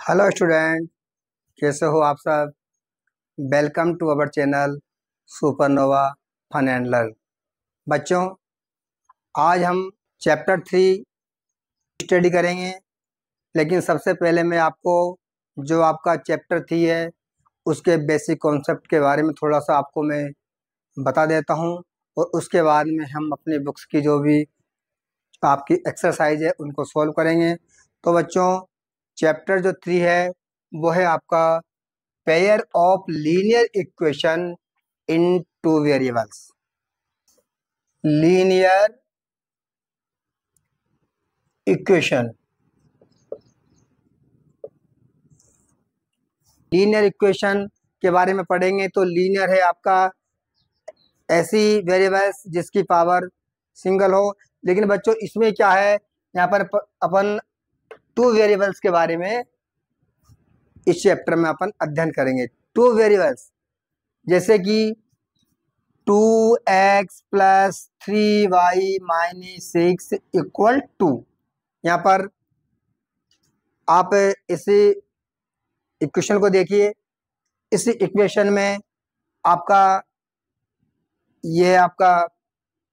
Hello student, कैसे हो आप सब। Welcome to our channel supernova fun and learn. बच्चों, आज हम चैप्टर 3 स्टडी करेंगे। लेकिन सबसे पहले मैं आपको जो आपका चैप्टर 3 है उसके बेसिक कॉन्सेप्ट के बारे में थोड़ा सा आपको मैं बता देता हूँ, और उसके बाद में हम अपनी बुक्स की जो भी आपकी एक्सरसाइज है उनको सॉल्व करेंगे। तो बच्चों, चैप्टर जो 3 है वो है आपका pair of linear equation in two variables. Linear equation, linear equation के बारे में पढ़ेंगे। तो लीनियर है आपका ऐसी वेरिएबल्स जिसकी पावर सिंगल हो। लेकिन बच्चों इसमें क्या है, यहाँ पर अपन टू वेरिएबल्स के बारे में इस चैप्टर में अपन अध्ययन करेंगे। टू वेरिएबल्स जैसे कि 2x plus 3y minus 6 equal to. यहाँ पर आप इसी इक्वेशन को देखिए। इस इक्वेशन में आपका ये आपका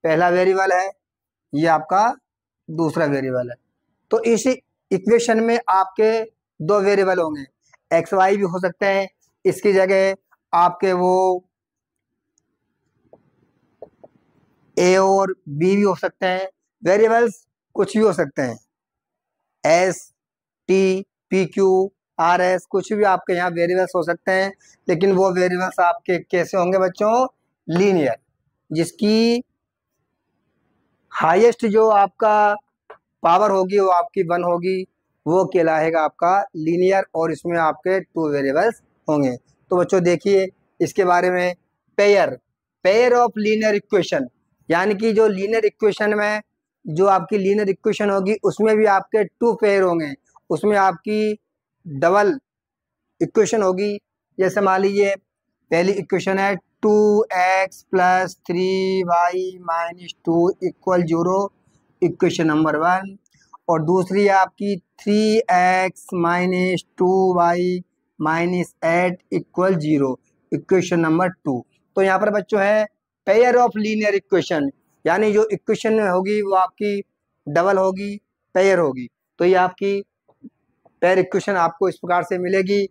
पहला वेरिएबल है, ये आपका दूसरा वेरिएबल है। तो इस इक्वेशन में आपके दो वेरिएबल होंगे, एक्स वाई भी हो सकते हैं। इसकी जगह आपके वो ए और बी भी हो सकते हैं। वेरिएबल्स कुछ भी हो सकते हैं, S T P Q R S, कुछ भी आपके यहाँ वेरिएबल्स हो सकते हैं। लेकिन वो वेरिएबल्स आपके कैसे होंगे बच्चों, लीनियर। जिसकी हाईएस्ट जो आपका पावर होगी वो आपकी 1 होगी, वो कहलाएगा आपका लीनियर। और इसमें आपके टू वेरिएबल्स होंगे। तो बच्चों देखिए इसके बारे में, पेयर ऑफ लीनियर इक्वेशन, यानी कि जो लीनियर इक्वेशन में जो आपकी लीनियर इक्वेशन होगी उसमें भी आपके टू पेयर होंगे। उसमें आपकी डबल इक्वेशन होगी। जैसे मान लीजिए पहली इक्वेशन है 2x plus 3y minus 2 equal 0, equation number 1। और दूसरी है आपकी 3x minus 2y minus 8 equal 0, equation number 2। तो यहाँ पर बच्चों है पेयर ऑफ लीनियर इक्वेशन, यानी जो इक्वेशन होगी वो आपकी डबल होगी, पेयर होगी। तो ये आपकी पेयर इक्वेशन आपको इस प्रकार से मिलेगी।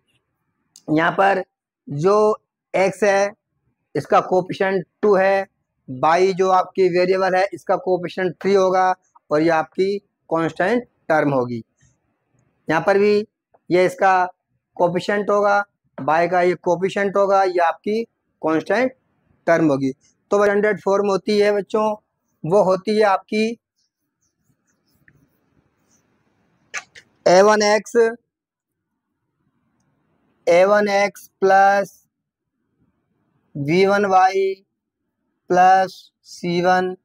यहाँ पर जो x है इसका कोफिशिएंट 2 है, y जो आपकी वेरिएबल है इसका कोफिशिएंट 3 होगा, और ये आपकी कांस्टेंट टर्म होगी। यहाँ पर भी ये इसका कोफिशिएंट होगा, y का ये कोफिशिएंट होगा, ये आपकी कांस्टेंट टर्म होगी। तो स्टैंडर्ड फॉर्म होती है बच्चों, वो होती है आपकी a1x plus v1y plus c1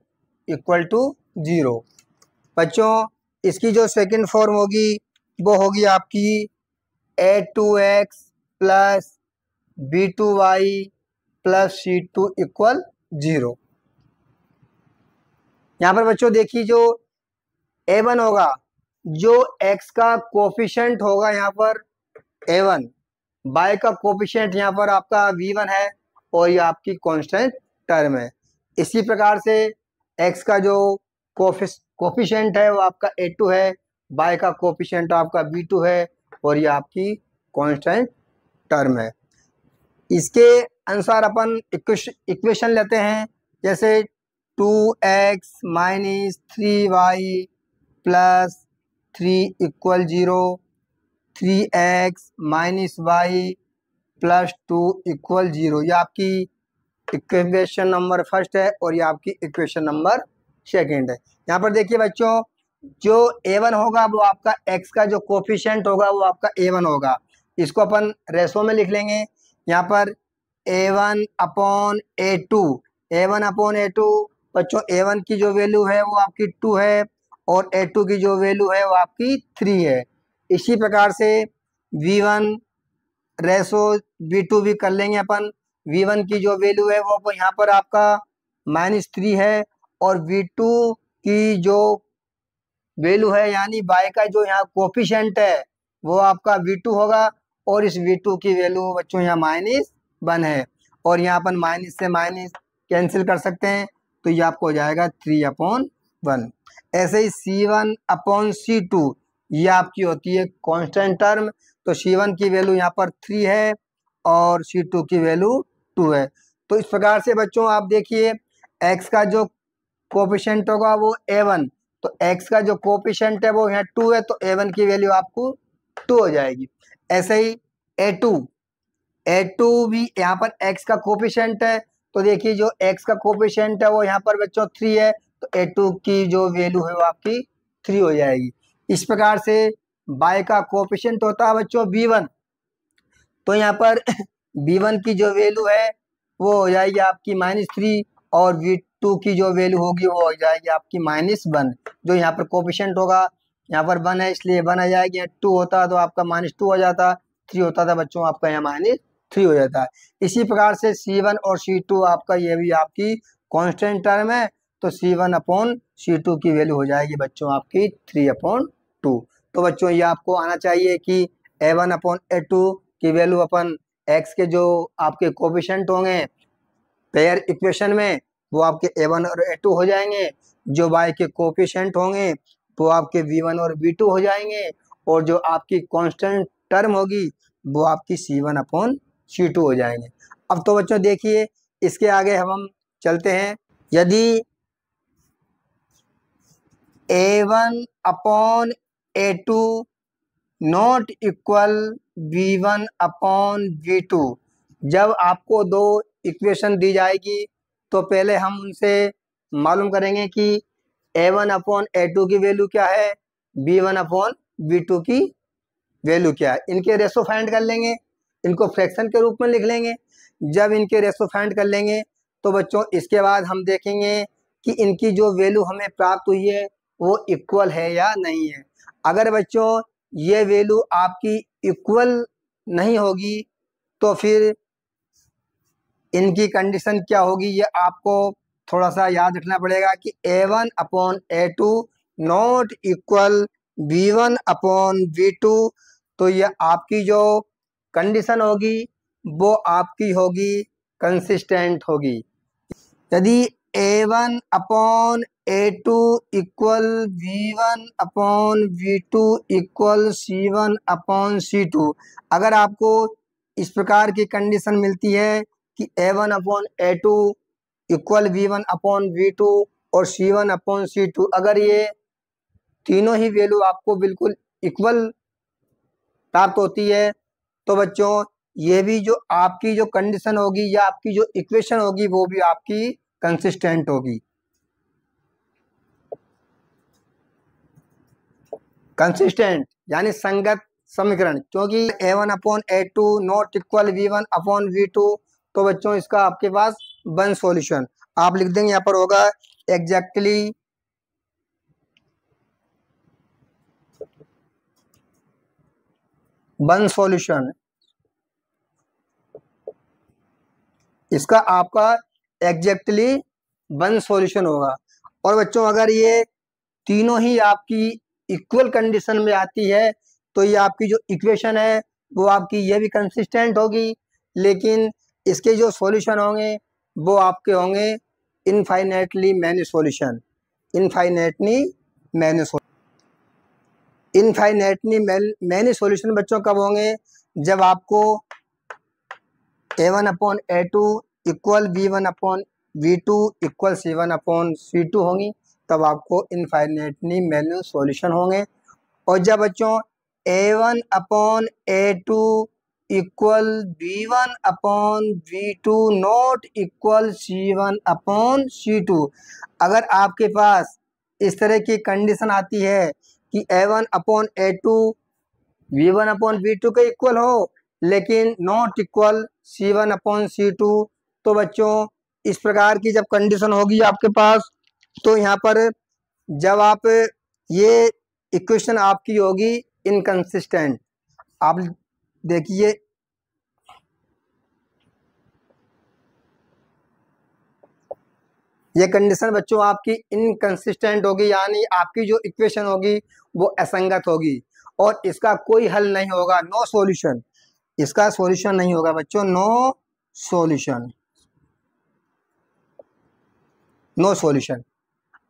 equal to 0। बच्चों इसकी जो सेकंड फॉर्म होगी वो होगी आपकी a2x plus b2y plus c2 equal 0। यहाँ पर बच्चों देखिए जो a1 होगा, जो x का कोफिशिएंट होगा यहाँ पर a1, y का कोफिशिएंट यहाँ पर आपका v1 है, और ये आपकी कांस्टेंट टर्म है। इसी प्रकार से x का जो कोफिशिएंट है वो आपका a2 है, y का कोफिशिएंट आपका b2 है, और ये आपकी कांस्टेंट टर्म है। इसके अनुसार अपन इक्वेशन लेते हैं। जैसे 2x minus 3y plus 3 equal 0, 3x minus y plus 2 equal 0, ये आपकी इक्वेशन नंबर फर्स्ट है, और ये आपकी इक्वेशन नंबर सेकंड है। यहाँ पर देखिए बच्चों, जो a1 होगा वो आपका x का जो कोफिशिएंट होगा वो आपका a1 होगा। इसको अपन रेशो में लिख लेंगे। यहाँ पर a1 upon a2, a1 upon a2। बच्चों a1 की जो वैल्यू है वो आपकी 2 है, और a2 की जो वैल्यू है वो आपकी 3 है। इसी प्रकार से v1 रेशो v2 भी कर लेंगे अपन। v1 की जो वैल्यू है वो यहाँ पर आपका -3 है, और v2 की जो वैल्यू है यानी y का जो यहाँ कोफिशिएंट है वो आपका V2 होगा, और इस V2 की वैल्यू बच्चों यहाँ -1 है, और यहाँ अपन माइनस से माइनस कैंसिल कर सकते हैं, तो ये आपको हो जाएगा 3/1। ऐसे ही C1/C2 ये आपकी होती है कांस्टेंट टर्म, तो C1 की वैल्यू यहाँ पर 3 है और C2 की वैल्यू 2 है। तो इस प्रकार से बच्चों आप देखिए x का जो कोफिशिएंट होगा वो A1, तो x का जो कोफिशिएंट है वो यहाँ 2 है, तो A1 की वैल्यू आपको 2 हो जाएगी। ऐसे ही A2 भी यहाँ पर x का कोफिशिएंट है, तो देखिए जो x का कोफिशिएंट है वो यहाँ पर बच्चों 3 है, तो A2 की जो वैल्यू है वो आपकी 3 हो जाएगी। इस प्रकार से y का कोफिशिएंट होता है बच्चों V1, तो यहाँ पर V1 की जो वैल्यू है वो हो जाएगी आपकी -3, और V2 की जो वैल्यू होगी वो हो जाएगी आपकी -1। जो यहाँ पर कोफिशिएंट होगा यहाँ पर 1 है इसलिए 1 आ जाएगी, 2 होता तो आपका -2 हो जाता, 3 होता था बच्चों आपका यहाँ -3 हो जाता है। इसी प्रकार से C1 और C2 आपका ये भी आपकी कांस्टेंट टर्म है, तो C1/C2 की वैल्यू हो जाएगी बच्चों आपकी 3/2। तो बच्चों ये आपको आना चाहिए कि A1/A2 की वैल्यू अपन x के जो आपके कोफिशिएंट होंगे पेयर इक्वेशन में वो आपके A1 और A2 हो जाएंगे, जो y के कोफिशिएंट होंगे वो आपके V1 और V2 हो जाएंगे, और जो आपकी कांस्टेंट टर्म होगी वो आपकी C1/C2 हो जाएंगे। अब तो बच्चों देखिए इसके आगे हम चलते हैं। यदि A1/A2 नॉट इक्वल V1/V2, जब आपको दो इक्वेशन दी जाएगी तो पहले हम उनसे मालूम करेंगे कि A1/A2 की वैल्यू क्या है, V1/V2 की वैल्यू क्या है। इनके रेशो फाइंड कर लेंगे, इनको फ्रैक्शन के रूप में लिख लेंगे। जब इनके रेशो फाइंड कर लेंगे तो बच्चों इसके बाद हम देखेंगे कि इनकी जो वैल्यू हमें प्राप्त हुई है वो इक्वल है या नहीं है। अगर बच्चों ये वैल्यू आपकी इक्वल नहीं होगी तो फिर इनकी कंडीशन क्या होगी ये आपको थोड़ा सा याद रखना पड़ेगा कि A1/A2 नॉट इक्वल V1/V2, तो ये आपकी जो कंडीशन होगी वो आपकी होगी कंसिस्टेंट होगी। यदि A1/A2 equal V1/V2 equal C1/C2, अगर आपको इस प्रकार की कंडीशन मिलती है कि A1/A2 इक्वल V1/V2 और C1/C2, अगर ये तीनों ही वैल्यू आपको बिल्कुल इक्वल प्राप्त होती है तो बच्चों ये भी जो आपकी जो कंडीशन होगी या आपकी जो इक्वेशन होगी वो भी आपकी कंसिस्टेंट होगी। कंसिस्टेंट यानी संगत समीकरण, क्योंकि A1/A2 नॉट इक्वल V1/V2, तो बच्चों इसका आपके पास वन सॉल्यूशन आप लिख देंगे, यहाँ पर होगा एग्जैक्टली वन सॉल्यूशन। इसका आपका एग्जैक्टली वन सॉल्यूशन होगा। और बच्चों अगर ये तीनों ही आपकी इक्वल कंडीशन में आती है तो ये आपकी जो इक्वेशन है वो आपकी ये भी कंसिस्टेंट होगी, लेकिन इसके जो सॉल्यूशन होंगे वो आपके होंगे infinitely many solution. Infinitely many solution बच्चों कब होंगे, जब आपको A1/A2 equal V1/V2 equal C1/C2 होंगी, तब आपको इनफाइनेटली मैनी सॉल्यूशन होंगे। और जब बच्चों A1/A2 equal V1/V2 not equal C1/C2, अगर आपके पास इस तरह की कंडीशन आती है कि A1/A2 V1/V2 के इक्वल हो लेकिन नॉट इक्वल C1/C2, तो बच्चों इस प्रकार की जब कंडीशन होगी आपके पास तो यहाँ पर जब आप ये इक्वेशन आपकी होगी इनकंसिस्टेंट। आप देखिए ये कंडीशन बच्चों आपकी इनकंसिस्टेंट होगी, यानी आपकी जो इक्वेशन होगी वो असंगत होगी। और इसका कोई हल नहीं होगा, नो सॉल्यूशन, इसका सॉल्यूशन नहीं होगा बच्चों, नो सॉल्यूशन, नो सॉल्यूशन।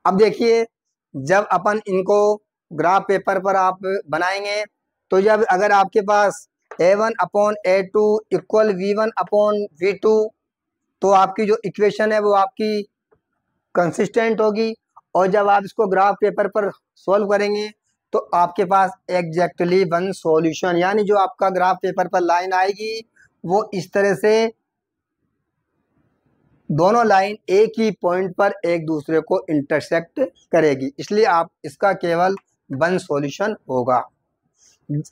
अब देखिए जब अपन इनको ग्राफ पेपर पर आप बनाएंगे तो जब अगर आपके पास A1/A2 इक्वल V1/V2 तो आपकी जो इक्वेशन है वो आपकी कंसिस्टेंट होगी, और जब आप इसको ग्राफ पेपर पर सॉल्व करेंगे तो आपके पास एग्जैक्टली वन सॉल्यूशन, यानी जो आपका ग्राफ पेपर पर लाइन आएगी वो इस तरह से दोनों लाइन एक ही पॉइंट पर एक दूसरे को इंटरसेक्ट करेगी, इसलिए आप इसका केवल वन सॉल्यूशन होगा।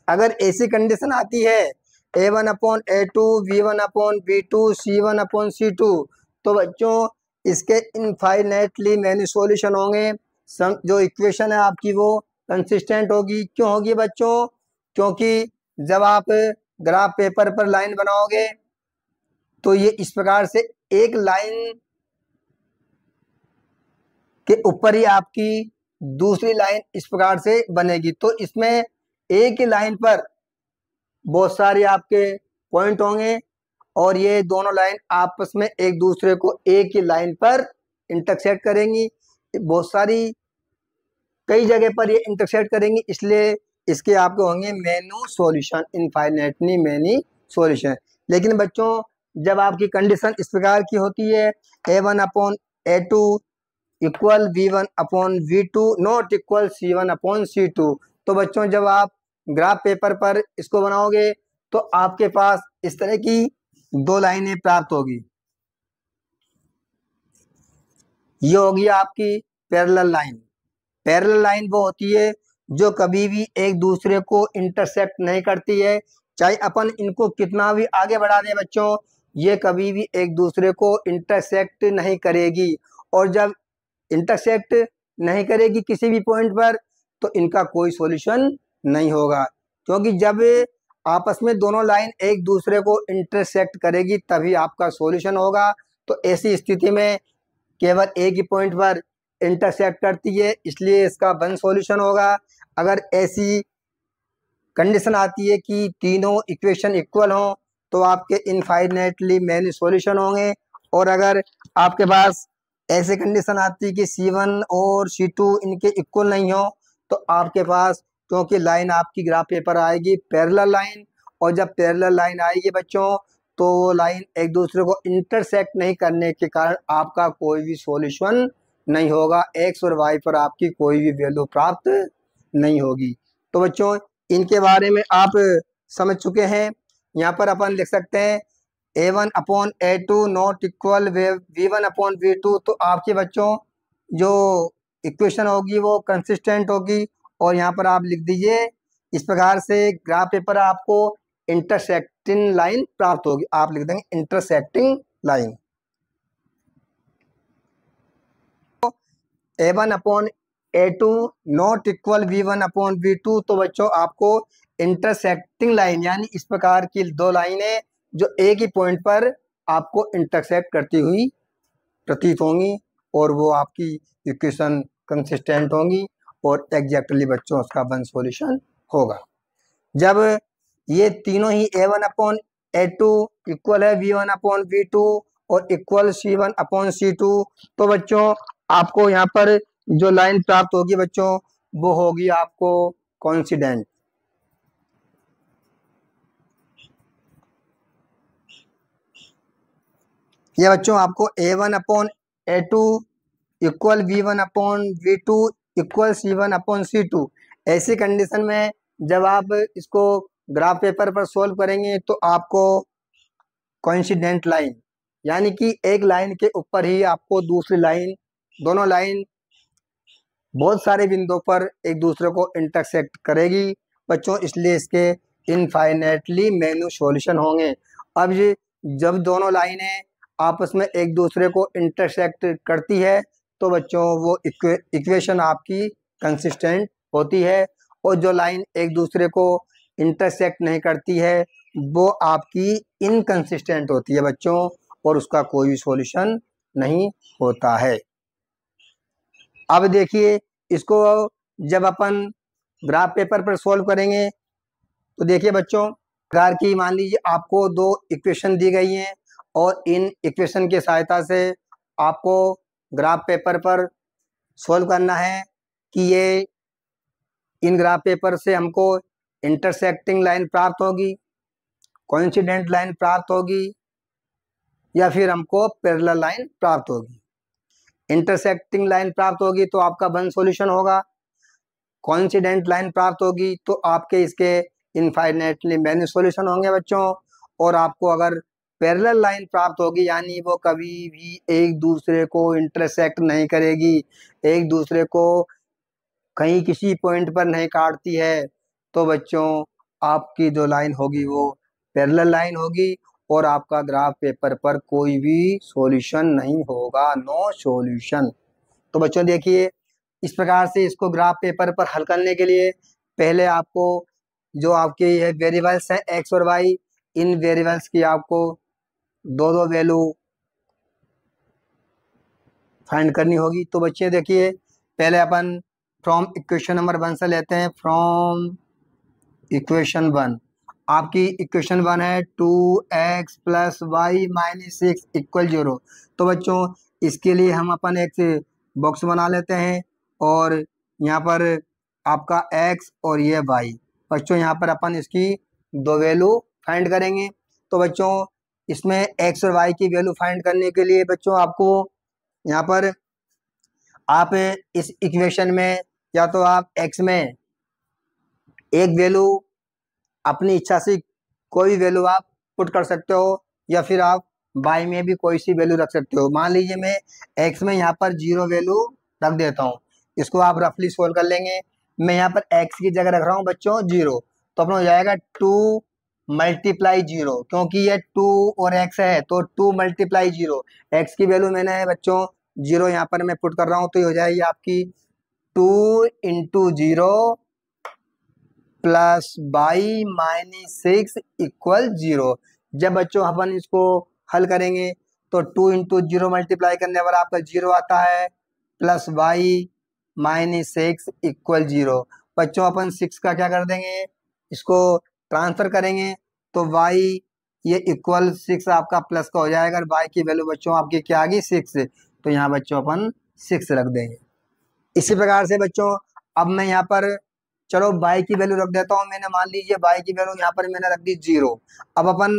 अगर ऐसी कंडीशन आती है A1/A2 V1/V2 C1/C2 तो बच्चों इसके इनफाइनाइटली मैनी सॉल्यूशन होंगे, जो इक्वेशन है आपकी वो कंसिस्टेंट होगी। क्यों होगी बच्चों? क्योंकि जब आप ग्राफ पेपर पर लाइन बनाओगे तो ये इस प्रकार से एक लाइन के ऊपर ही आपकी दूसरी लाइन इस प्रकार से बनेगी, तो इसमें एक ही लाइन पर बहुत सारे आपके पॉइंट होंगे और ये दोनों लाइन आपस में एक दूसरे को एक ही लाइन पर इंटरसेक्ट करेंगी, बहुत सारी कई जगह पर ये इंटरसेक्ट करेंगी, इसलिए इसके आपके होंगे मेनू सॉल्यूशन, इनफाइनाइटली मेनी सॉल्यूशन। लेकिन बच्चों जब आपकी कंडीशन इस प्रकार की होती है A1/A2 equal V1/V2 not equal C1/C2 तो बच्चों जब आप ग्राफ पेपर पर इसको बनाओगे तो आपके पास इस तरह की दो लाइनें प्राप्त होगी। ये होगी आपकी पैरेलल लाइन। पैरेलल लाइन वो होती है जो कभी भी एक दूसरे को इंटरसेक्ट नहीं करती है, चाहे अपन इनको कितना भी आगे बढ़ा दें बच्चों, ये कभी भी एक दूसरे को इंटरसेक्ट नहीं करेगी। और जब इंटरसेक्ट नहीं करेगी किसी भी पॉइंट पर तो इनका कोई सॉल्यूशन नहीं होगा, क्योंकि जब आपस में दोनों लाइन एक दूसरे को इंटरसेक्ट करेगी तभी आपका सॉल्यूशन होगा। तो ऐसी स्थिति में केवल एक ही पॉइंट पर इंटरसेक्ट करती है, इसलिए इसका वन सॉल्यूशन होगा। अगर ऐसी कंडीशन आती है कि तीनों इक्वेशन इक्वल हों तो आपके इनफाइनाइटली मैनी सॉल्यूशन होंगे, और अगर आपके पास ऐसे कंडीशन आती है कि C1 और C2 इनके इक्वल नहीं हो तो आपके पास, क्योंकि लाइन आपकी ग्राफ पेपर आएगी पैरेलल लाइन, और जब पैरेलल लाइन आएगी बच्चों तो वो लाइन एक दूसरे को इंटरसेक्ट नहीं करने के कारण आपका कोई भी सॉल्यूशन नहीं होगा, एक्स और वाई पर आपकी कोई भी वैल्यू प्राप्त नहीं होगी। तो बच्चों इनके बारे में आप समझ चुके हैं। यहाँ पर अपन लिख सकते हैं A1/A2 नॉट इक्वल V1/V2 तो आपके बच्चों जो इक्वेशन होगी वो कंसिस्टेंट होगी, और यहाँ पर आप लिख दीजिए इस प्रकार से ग्राफ पेपर आपको इंटरसेक्टिंग लाइन प्राप्त होगी, आप लिख देंगे intersecting line. A1/A2 not equal V1/V2 तो बच्चों आपको इंटरसेक्टिंग लाइन यानी इस प्रकार की दो लाइनें जो एक ही पॉइंट पर आपको इंटरसेक्ट करती हुई प्रतीत होंगी और वो आपकी इक्वेशन कंसिस्टेंट होंगी और एग्जैक्टली बच्चों उसका वन सॉल्यूशन होगा। जब ये तीनों ही A1/A2 इक्वल है V1/V2 और इक्वल C1/C2 तो बच्चों आपको यहाँ पर जो लाइन प्राप्त होगी बच्चों वो होगी आपको कोइंसिडेंट। ये बच्चों आपको A1/A2 equal V1/V2 equal C1/C2 ऐसी कंडीशन में जब आप इसको ग्राफ पेपर पर सोल्व करेंगे तो आपको कोइंसिडेंट लाइन यानी कि एक लाइन के ऊपर ही आपको दूसरी लाइन, दोनों लाइन बहुत सारे बिंदुओं पर एक दूसरे को इंटरसेक्ट करेगी बच्चों, इसलिए इसके इनफाइनाइटली मेनी सॉल्यूशन होंगे। अब ये जब दोनों लाइनें आपस में एक दूसरे को इंटरसेक्ट करती है तो बच्चों वो इक्वेशन आपकी कंसिस्टेंट होती है, और जो लाइन एक दूसरे को इंटरसेक्ट नहीं करती है वो आपकी इनकंसिस्टेंट होती है बच्चों, और उसका कोई भी सॉल्यूशन नहीं होता है। अब देखिए इसको जब अपन ग्राफ पेपर पर सॉल्व करेंगे तो देखिए बच्चों, प्रकार की मान लीजिए आपको दो इक्वेशन दी गई हैं और इन इक्वेशन की सहायता से आपको ग्राफ पेपर पर सॉल्व करना है कि ये इन ग्राफ पेपर से हमको इंटरसेक्टिंग लाइन प्राप्त होगी, कोइंसिडेंट लाइन प्राप्त होगी, या फिर हमको पैरेलल लाइन प्राप्त होगी। इंटरसेक्टिंग लाइन प्राप्त होगी तो आपका वन सॉल्यूशन होगा, कोइंसिडेंट लाइन प्राप्त होगी तो आपके इसके इनफाइनाइटली मैनी सॉल्यूशन होंगे बच्चों। और आपको अगर पैरेलल लाइन प्राप्त होगी यानी वो कभी भी एक दूसरे को इंटरसेक्ट नहीं करेगी, एक दूसरे को कहीं किसी पॉइंट पर नहीं काटती है, तो बच्चों आपकी जो लाइन होगी वो पैरेलल लाइन होगी और आपका ग्राफ पेपर पर कोई भी सॉल्यूशन नहीं होगा, नो सॉल्यूशन। तो बच्चों देखिए, इस प्रकार से इसको ग्राफ पेपर पर हल करने के लिए पहले आपको जो आपके ये वेरिएबल्स हैं एक्स और वाई, इन वेरिएबल्स की आपको दो दो वैल्यू फाइंड करनी होगी। तो बच्चे देखिए, पहले अपन फ्रॉम इक्वेशन नंबर 1 से लेते हैं। फ्रॉम इक्वेशन 1, आपकी इक्वेशन 1 है 2x + y - 6 = 0। तो बच्चों इसके लिए हम अपन एक बॉक्स बना लेते हैं और यहाँ पर आपका x और ये y। बच्चों यहाँ पर अपन इसकी दो वैल्यू फाइंड करेंगे। तो बच्चों इसमें x और y की वैल्यू फाइंड करने के लिए बच्चों आपको यहाँ पर आप इस इक्वेशन में या तो आप x में एक वैल्यू अपनी इच्छा से कोई वैल्यू आप पुट कर सकते हो या फिर आप y में भी कोई सी वैल्यू रख सकते हो। मान लीजिए मैं x में यहाँ पर 0 वैल्यू रख देता हूँ, इसको आप रफली सोल्व कर लेंगे। मैं यहाँ पर x की जगह रख रहा हूँ बच्चों 0, तो अपना हो जाएगा 2 × 0, क्योंकि ये 2 और x है तो 2 × 0। x की वैल्यू मैंने है बच्चों 0 यहाँ पर मैं पुट कर रहा हूँ, तो ये हो जाएगी आपकी 2 × 0 + y - 6 = 0। जब बच्चों अपन इसको हल करेंगे तो 2 × 0 मल्टीप्लाई करने पर आपका 0 आता है, प्लस y - 6 = 0। बच्चों अपन 6 का क्या कर देंगे, इसको ट्रांसफर करेंगे तो y ये इक्वल 6 आपका प्लस का हो जाएगा। y की वैल्यू बच्चों आपकी क्या आ गई 6, तो यहाँ बच्चों अपन 6 रख देंगे। इसी प्रकार से बच्चों अब मैं यहाँ पर चलो y की वैल्यू रख देता हूँ। मैंने मान लीजिए y की वैल्यू यहाँ पर मैंने रख दी 0। अब अपन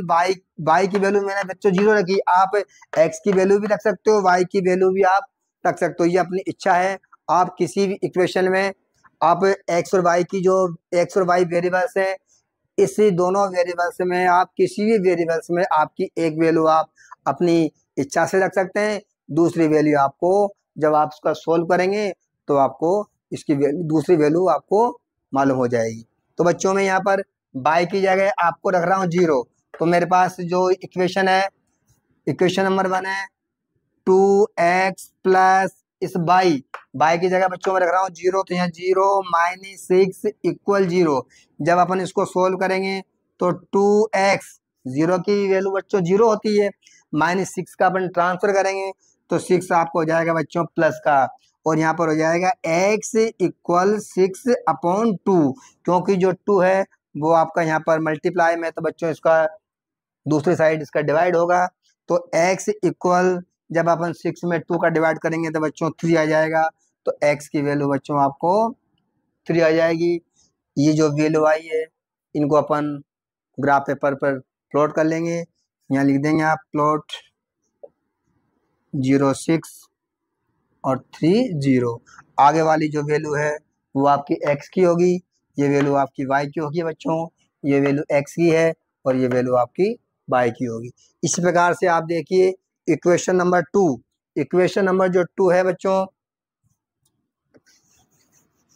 y की वैल्यू मैंने बच्चों 0 रखी, आप x की वैल्यू भी रख सकते हो, y की वैल्यू भी आप रख सकते हो, ये अपनी इच्छा है। आप किसी भी इक्वेशन में आप x और y की जो x और y वेरिएबल्स हैं, इसी दोनों वेरिएबल्स में आप किसी भी वेरिएबल्स में आपकी एक वैल्यू आप अपनी इच्छा से रख सकते हैं, दूसरी वैल्यू आपको जब आप इसका सोल्व करेंगे तो आपको इसकी दूसरी वैल्यू आपको मालूम हो जाएगी। तो बच्चों में यहाँ पर y की जगह आपको रख रहा हूँ 0, तो मेरे पास जो इक्वेशन है, इक्वेशन नंबर 1 है 2x + इस y की जगह बच्चों में रख रहा हूँ 0, तो यहाँ 0 - 6 = 0। जब अपन इसको सोल्व करेंगे तो 2x 0 की वैल्यू बच्चों 0 होती है, -6 का अपन ट्रांसफर करेंगे तो 6 आपको हो जाएगा बच्चों प्लस का, और यहाँ पर हो जाएगा x = 6/2, क्योंकि जो 2 है वो आपका यहाँ पर मल्टीप्लाई में, तो बच्चों इसका दूसरी साइड इसका डिवाइड होगा। तो x इक्वल जब अपन 6 में 2 का डिवाइड करेंगे तो बच्चों 3 आ जाएगा, तो x की वैल्यू बच्चों आपको 3 आ जाएगी। ये जो वैल्यू आई है इनको अपन ग्राफ पेपर पर प्लॉट कर लेंगे। यहाँ लिख देंगे आप प्लॉट 0 6 और 3 0। आगे वाली जो वैल्यू है वो आपकी x की होगी, ये वैल्यू आपकी y की होगी बच्चों, ये वैल्यू x की है और ये वैल्यू आपकी y की होगी। इस प्रकार से आप देखिए इक्वेशन नंबर 2, इक्वेशन नंबर जो 2 है बच्चों,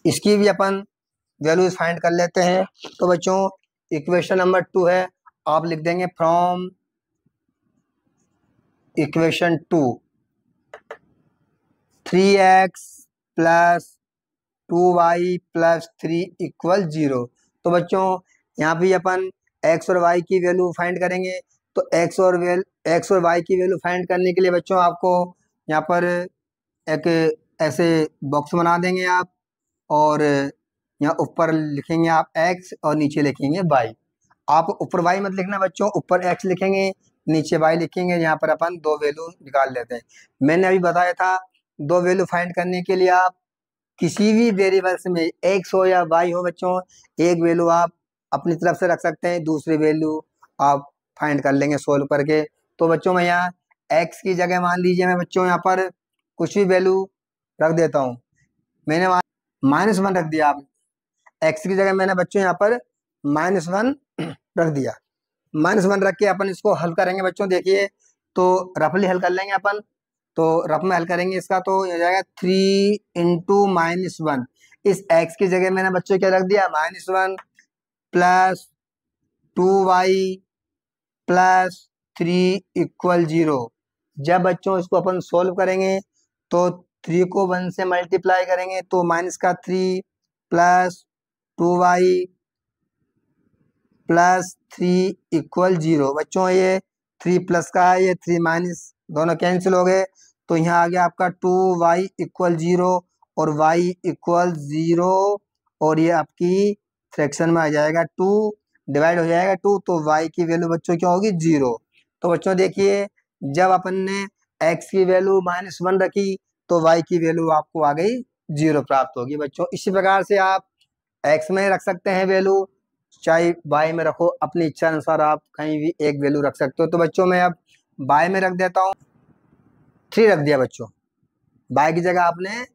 इसकी भी अपन वैल्यूज फाइंड कर लेते हैं। तो बच्चों इक्वेशन नंबर 2 है, आप लिख देंगे फ्रॉम इक्वेशन 2 3x + 2y + 3 = 0। तो बच्चों यहाँ भी अपन x और y की वैल्यू फाइंड करेंगे। तो x और y की वैल्यू फाइंड करने के लिए बच्चों आपको यहाँ पर एक ऐसे बॉक्स बना देंगे आप, और यहाँ ऊपर लिखेंगे आप x और नीचे लिखेंगे y। आप ऊपर y मत लिखना बच्चों, ऊपर x लिखेंगे नीचे y लिखेंगे। यहाँ पर अपन दो वैल्यू निकाल लेते हैं। मैंने अभी बताया था दो वैल्यू फाइंड करने के लिए आप किसी भी वेरिएबल्स में x हो या y हो बच्चों, एक वैल्यू आप अपनी तरफ से रख सकते हैं, दूसरी वैल्यू आप फाइंड कर लेंगे सोल्व करके। तो बच्चों मैं यहाँ x की जगह मान लीजिए मैं बच्चों यहाँ पर कुछ भी वैल्यू रख देता हूँ। मैंने -1 रख दिया। आप x की जगह मैंने बच्चों यहाँ पर -1 रख दिया। -1 रख के अपन इसको हल करेंगे बच्चों। देखिए तो रफली हल कर लेंगे अपन। तो रफ में हल करेंगे इसका तो हो जाएगा 3 इंटू -1। इस x की जगह मैंने बच्चों क्या रख दिया -1 प्लस 2y प्लस 3 इक्वल 0। जब बच्चों इसको अपन सोल्व करेंगे तो 3 को 1 से मल्टीप्लाई करेंगे तो माइनस का 3 प्लस 2y प्लस 3 इक्वल 0। बच्चों ये 3 प्लस का है, ये 3 माइनस दोनों कैंसिल हो गए। तो यहाँ आ गया आपका 2y इक्वल 0 और y इक्वल 0 और ये आपकी फ्रैक्शन में आ जाएगा 2 डिवाइड हो जाएगा 2। तो y की वैल्यू बच्चों क्या होगी 0। तो बच्चों देखिए जब अपन ने x की वैल्यू -1 रखी तो y की वैल्यू आपको आ गई 0 प्राप्त होगी बच्चों। इसी प्रकार से आप x में रख सकते हैं वैल्यू, चाहे y में रखो, अपनी इच्छा अनुसार आप कहीं भी एक वैल्यू रख सकते हो। तो बच्चों मैं अब y में रख देता हूँ 3 रख दिया बच्चों। y की जगह आपने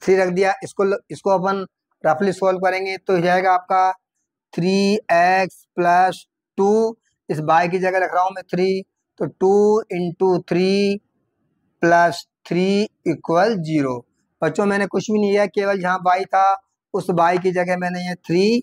3 रख दिया। इसको अपन रफली सोल्व करेंगे तो हो जाएगा आपका 3x प्लस 2। इस y की जगह रख रहा हूँ मैं 3, तो 2 इंटू 3 प्लस 3 इक्वल 0। बच्चों मैंने कुछ भी नहीं किया, केवल जहाँ y था उस y की जगह मैंने ये 3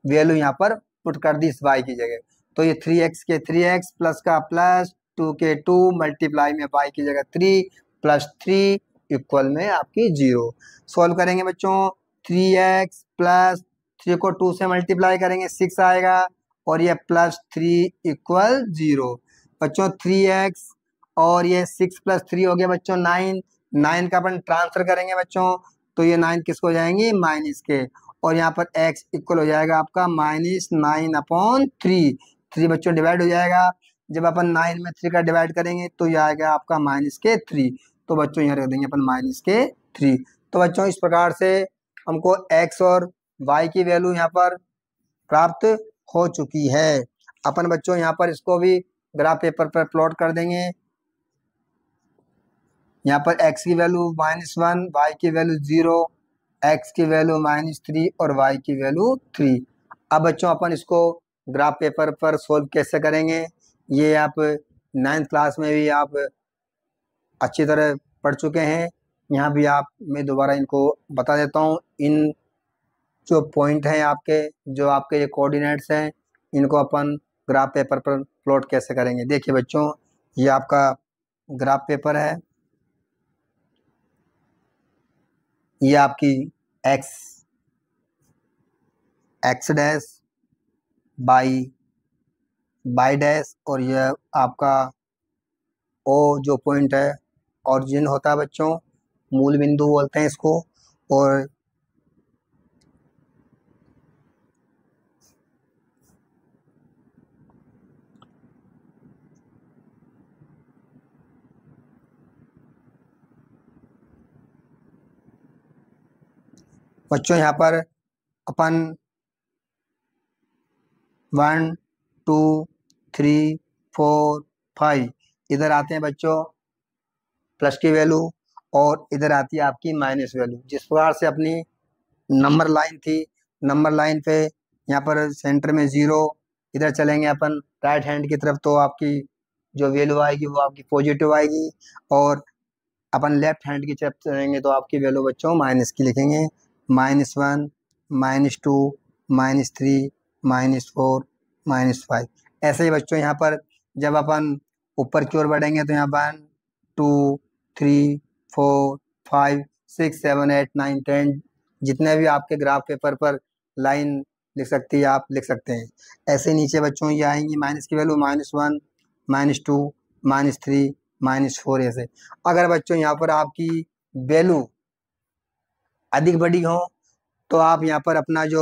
वैल्यू यहाँ पर पुट कर दी इस y की जगह। तो ये 3x के 3x प्लस का प्लस 2 के 2 मल्टीप्लाई में y की जगह 3 प्लस 3 इक्वल में आपकी 0। सॉल्व करेंगे बच्चों 3x प्लस 3 को 2 से मल्टीप्लाई करेंगे 6 आएगा और ये प्लस 3 इक्वल 0। बच्चों 3x और ये 6 प्लस 3 हो गया बच्चों 9। 9 का अपन ट्रांसफर करेंगे बच्चों तो ये 9 किसको हो जाएंगे माइनस के, और यहाँ पर x इक्वल हो जाएगा आपका -9/3। 3 बच्चों डिवाइड हो जाएगा। जब अपन 9 में 3 का डिवाइड करेंगे तो ये आएगा आपका -3। तो बच्चों यहाँ रख देंगे अपन -3। तो बच्चों इस प्रकार से हमको x और y की वैल्यू यहाँ पर प्राप्त हो चुकी है। अपन बच्चों यहाँ पर इसको भी ग्राफ पेपर पर प्लॉट कर देंगे। यहाँ पर x की वैल्यू -1, y की वैल्यू 0, x की वैल्यू -3 और y की वैल्यू 3। अब बच्चों अपन इसको ग्राफ पेपर पर सोल्व कैसे करेंगे, ये आप 9th क्लास में भी आप अच्छी तरह पढ़ चुके हैं। यहाँ भी आप मैं दोबारा इनको बता देता हूँ। इन जो पॉइंट हैं आपके, जो आपके ये कोऑर्डिनेट्स हैं, इनको अपन ग्राफ पेपर पर प्लॉट कैसे करेंगे। देखिए बच्चों ये आपका ग्राफ पेपर है। ये आपकी x डैश बाई डैश और ये आपका ओ जो पॉइंट है ऑरिजिन होता है बच्चों, मूल बिंदु बोलते हैं इसको। और बच्चों यहाँ पर अपन 1 2 3 4 5 इधर आते हैं बच्चों प्लस की वैल्यू और इधर आती है आपकी माइनस वैल्यू। जिस प्रकार से अपनी नंबर लाइन थी, नंबर लाइन पे यहाँ पर सेंटर में 0, इधर चलेंगे अपन राइट हैंड की तरफ तो आपकी जो वैल्यू आएगी वो आपकी पॉजिटिव आएगी, और अपन लेफ्ट हैंड की तरफ चलेंगे तो आपकी वैल्यू बच्चों माइनस की लिखेंगे। -1 -2 -3 -4 -5। ऐसे ही बच्चों यहाँ पर जब अपन ऊपर की ओर बढ़ेंगे तो यहाँ 1 2 3 4 5 6 7 8 9 10 जितने भी आपके ग्राफ पेपर पर लाइन लिख सकती है आप लिख सकते हैं। ऐसे नीचे बच्चों ये आएंगी माइनस की वैल्यू -1 -2 -3 -4। ऐसे अगर बच्चों यहाँ पर आपकी वैल्यू अधिक बड़ी हो तो आप यहाँ पर अपना जो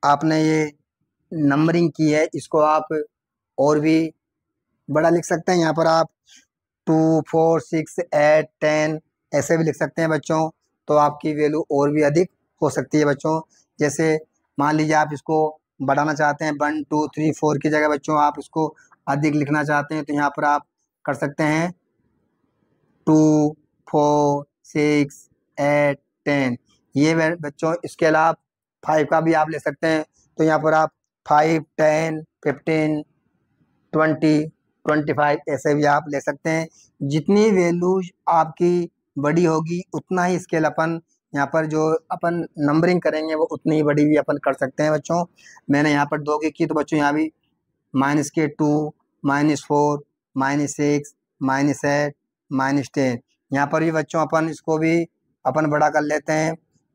आपने ये नंबरिंग की है इसको आप और भी बड़ा लिख सकते हैं। यहाँ पर आप 2, 4, 6, 8, 10 ऐसे भी लिख सकते हैं बच्चों। तो आपकी वैल्यू और भी अधिक हो सकती है बच्चों। जैसे मान लीजिए आप इसको बढ़ाना चाहते हैं 1, 2, 3, 4 की जगह बच्चों आप इसको अधिक लिखना चाहते हैं तो यहाँ पर आप कर सकते हैं 2, 4, 6, 8, 10। ये बच्चों इसके अलावा 5 का भी आप ले सकते हैं। तो यहाँ पर आप 5, 10, 15, 20, 25 ऐसे भी आप ले सकते हैं। जितनी वैल्यू आपकी बड़ी होगी उतना ही स्केल अपन यहाँ पर जो अपन नंबरिंग करेंगे वो उतनी ही बड़ी भी अपन कर सकते हैं बच्चों। मैंने यहाँ पर 2 की तो बच्चों यहाँ भी -2, -4, -6, -8, -10 यहाँ पर भी बच्चों अपन इसको भी अपन बड़ा कर लेते हैं।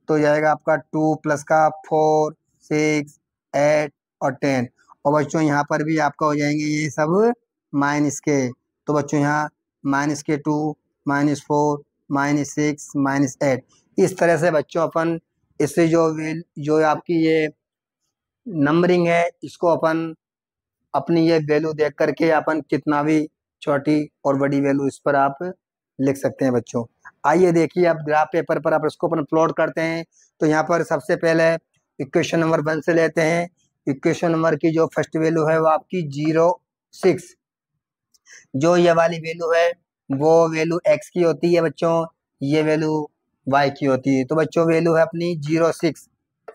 तो जाएगा आपका 2 प्लस का 4, 6, 8 और 10। और बच्चों यहाँ पर भी आपका हो जाएंगे ये सब माइनस के। तो बच्चों यहाँ -2, -4, -6, -8 इस तरह से बच्चों अपन इससे जो आपकी ये नंबरिंग है इसको अपन अपनी ये वैल्यू देख करके अपन कितना भी छोटी और बड़ी वैल्यू इस पर आप लिख सकते हैं बच्चों। आइए देखिए अब ग्राफ पेपर पर आप इसको अपन प्लॉट करते हैं। तो यहाँ पर सबसे पहले इक्वेशन नंबर 1 से लेते हैं। इक्वेशन नंबर की जो फर्स्ट वैल्यू है वो आपकी 0,6। जो ये वाली वैल्यू है वो वैल्यू x की होती है बच्चों, ये वैल्यू y की होती है। तो बच्चों वैल्यू है अपनी 0,6,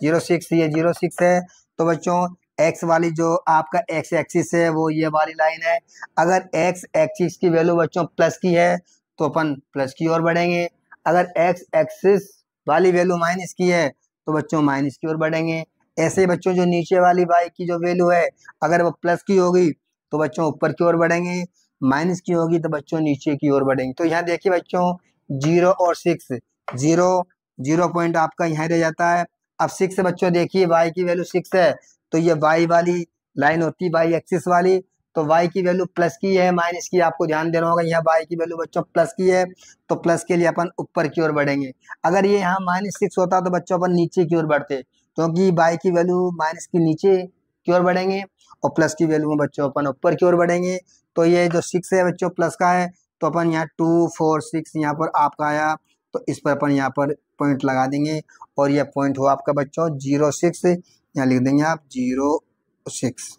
0,6 ये 0,6 है। तो बच्चों x वाली जो आपका x एक्सिस है वो ये वाली लाइन है। अगर x एक्सिस की वैल्यू बच्चों प्लस की है तो अपन प्लस की ओर बढ़ेंगे। अगर x एक्सिस वाली वैल्यू माइनस की है तो बच्चों माइनस की ओर बढ़ेंगे। ऐसे ही बच्चों जो नीचे वाली y की जो वैल्यू है अगर वो प्लस की होगी तो बच्चों ऊपर की ओर बढ़ेंगे, माइनस की होगी तो बच्चों नीचे की ओर बढ़ेंगे। तो यहाँ देखिए बच्चों 0 और 6, 0 पॉइंट आपका यहाँ रह जाता है। अब 6 बच्चों देखिए y की वैल्यू 6 है तो ये y वाली लाइन होती है y एक्सिस वाली। तो y की वैल्यू प्लस की है माइनस की आपको ध्यान देना होगा। यहाँ y की वैल्यू बच्चों प्लस की है तो प्लस के लिए अपन ऊपर की ओर बढ़ेंगे। अगर ये यहाँ -6 होता तो बच्चों अपन नीचे की ओर बढ़ते, क्योंकि y की वैल्यू माइनस की नीचे की ओर बढ़ेंगे और प्लस की वैल्यू में बच्चों अपन ऊपर की ओर बढ़ेंगे। तो ये जो 6 है बच्चों प्लस का है तो अपन यहाँ 2, 4, 6 यहाँ पर आपका आया तो इस पर अपन यहाँ पर पॉइंट लगा देंगे और ये पॉइंट हुआ आपका बच्चों 0,6। यहाँ लिख देंगे आप 0,6।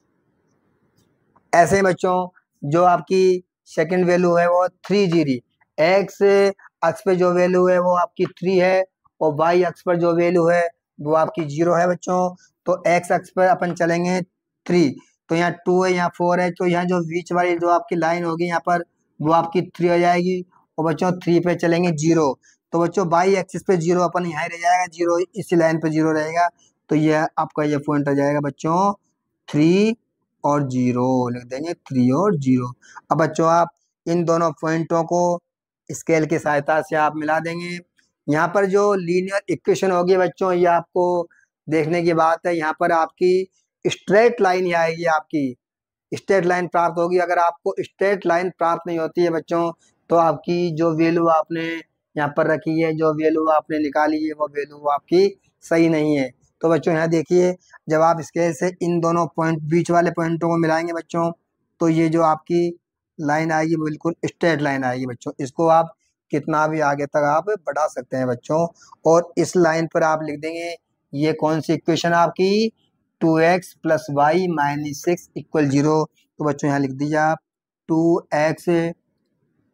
ऐसे ही बच्चों जो आपकी सेकंड वैल्यू है वो 3 एक्स अक्ष पे जो वैल्यू है वो आपकी 3 है और वाई अक्ष पर जो वैल्यू है वो आपकी 0 है बच्चों। तो एक्स अक्ष पर अपन चलेंगे 3, तो यहाँ 2 है यहाँ 4 है। तो यहाँ जो बीच वाली जो आपकी लाइन होगी यहाँ पर वो आपकी 3 हो जाएगी और बच्चों 3 पे चलेंगे 0। तो बच्चों वाई एक्सिस पे 0 अपन यहाँ रह जाएगा, 0 इसी लाइन पे 0 रहेगा। तो यह आपका ये पॉइंट हो जाएगा बच्चों 3 और 0 लिख देंगे 3 और 0। अब बच्चों आप इन दोनों पॉइंटों को स्केल की सहायता से आप मिला देंगे। यहाँ पर जो लीनियर इक्वेशन होगी बच्चों ये आपको देखने की बात है। यहाँ पर आपकी स्ट्रेट लाइन ही आएगी, आपकी स्ट्रेट लाइन प्राप्त होगी। अगर आपको स्ट्रेट लाइन प्राप्त नहीं होती है बच्चों तो आपकी जो वैल्यू आपने यहाँ पर रखी है, जो वैल्यू आपने निकाली है वो वैल्यू आपकी सही नहीं है। तो बच्चों यहाँ देखिए जब आप स्केल से इन दोनों पॉइंट बीच वाले पॉइंटों को मिलाएंगे बच्चों तो ये जो आपकी लाइन आएगी बिल्कुल स्ट्रेट लाइन आएगी बच्चों। इसको आप कितना भी आगे तक आप बढ़ा सकते हैं बच्चों। और इस लाइन पर आप लिख देंगे ये कौन सी इक्वेशन आपकी 2x + y - 6 = 0। तो बच्चों यहाँ लिख दीजिए आप 2x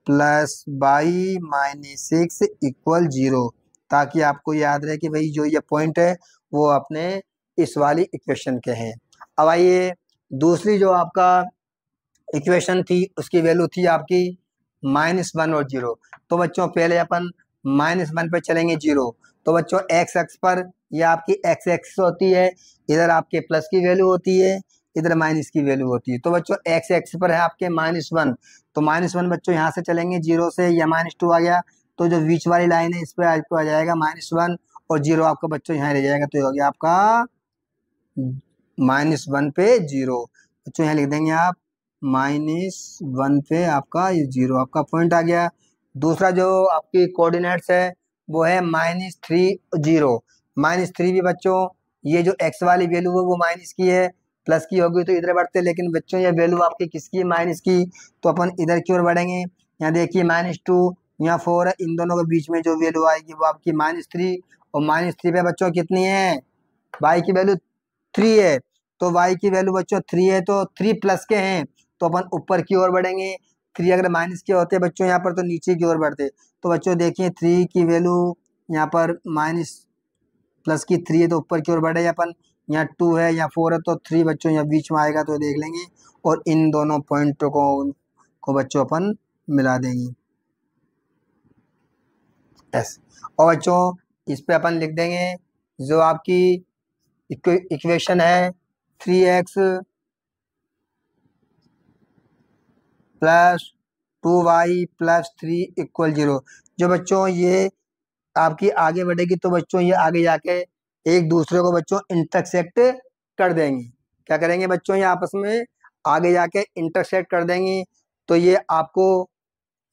+ y - 6 = 0, ताकि आपको याद रहे कि भाई जो ये पॉइंट है वो अपने इस वाली इक्वेशन के हैं। अब आइए दूसरी जो आपका इक्वेशन थी उसकी वैल्यू थी आपकी -1 और 0। तो बच्चों पहले अपन -1 पे चलेंगे 0। तो बच्चों x अक्ष पर यह आपकी x एक्सिस होती है, इधर आपके प्लस की वैल्यू होती है, इधर माइनस की वैल्यू होती है। तो बच्चों x एक्सिस पर है आपके -1, तो -1 बच्चों यहाँ से चलेंगे 0 से, या -2 आ गया तो जो बीच वाली लाइन है इस पर आपको आ जाएगा -1 और 0 आपका बच्चों यहाँ रह जाएगा। तो ये हो गया आपका -1 पे 0। बच्चों यहाँ लिख देंगे आप -1 पे आपका ये 0 आपका पॉइंट आ गया। दूसरा जो आपकी कोऑर्डिनेट्स है वो है -3, 0। -3 भी बच्चों, ये जो x वाली वैल्यू है वो माइनस की है, प्लस की होगी तो इधर बढ़ते, लेकिन बच्चों ये वैल्यू आपकी किसकी है, माइनस की, तो अपन इधर की ओर बढ़ेंगे। यहाँ देखिए -2, यहाँ 4 है, इन दोनों के बीच में जो वैल्यू आएगी वो आपकी -3, और -3 पे बच्चों कितनी है, y की वैल्यू 3 है, तो y की वैल्यू बच्चों 3 है, तो 3 प्लस के हैं, तो अपन ऊपर की ओर बढ़ेंगे। 3 अगर माइनस के होते बच्चों यहाँ पर तो नीचे की ओर बढ़ते। तो बच्चों देखिए 3 की वैल्यू यहाँ पर माइनस प्लस की 3 है तो ऊपर की ओर बढ़े अपन, यहाँ 2 है, यहाँ 4 है, तो 3 बच्चों यहाँ बीच में आएगा तो देख लेंगे, और इन दोनों पॉइंटों को बच्चों अपन मिला देंगे एस। और बच्चों इस पे अपन लिख देंगे जो आपकी इक्वेशन है 3x प्लस 2y प्लस 3 = 0। जो बच्चों ये आपकी आगे बढ़ेगी तो बच्चों ये आगे जाके एक दूसरे को बच्चों इंटरसेक्ट कर देंगी। क्या करेंगे बच्चों, ये आपस में आगे जाके इंटरसेक्ट कर देंगी। तो ये आपको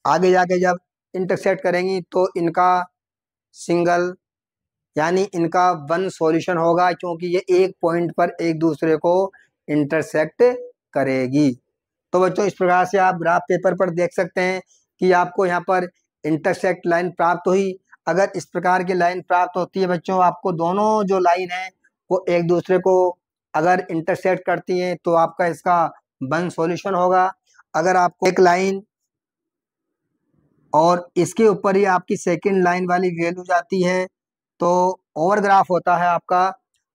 आगे जाके जब इंटरसेक्ट करेंगी तो इनका सिंगल यानी इनका वन सॉल्यूशन होगा, क्योंकि ये एक पॉइंट पर एक दूसरे को इंटरसेक्ट करेगी। तो बच्चों इस प्रकार से आप ग्राफ पेपर पर देख सकते हैं कि आपको यहाँ पर इंटरसेक्ट लाइन प्राप्त हुई। अगर इस प्रकार की लाइन प्राप्त होती है बच्चों, आपको दोनों जो लाइन है वो एक दूसरे को अगर इंटरसेक्ट करती हैं तो आपका इसका वन सॉल्यूशन होगा। अगर आपको एक लाइन और इसके ऊपर ही आपकी सेकंड लाइन वाली वैल्यू जाती है तो ओवर ग्राफ होता है आपका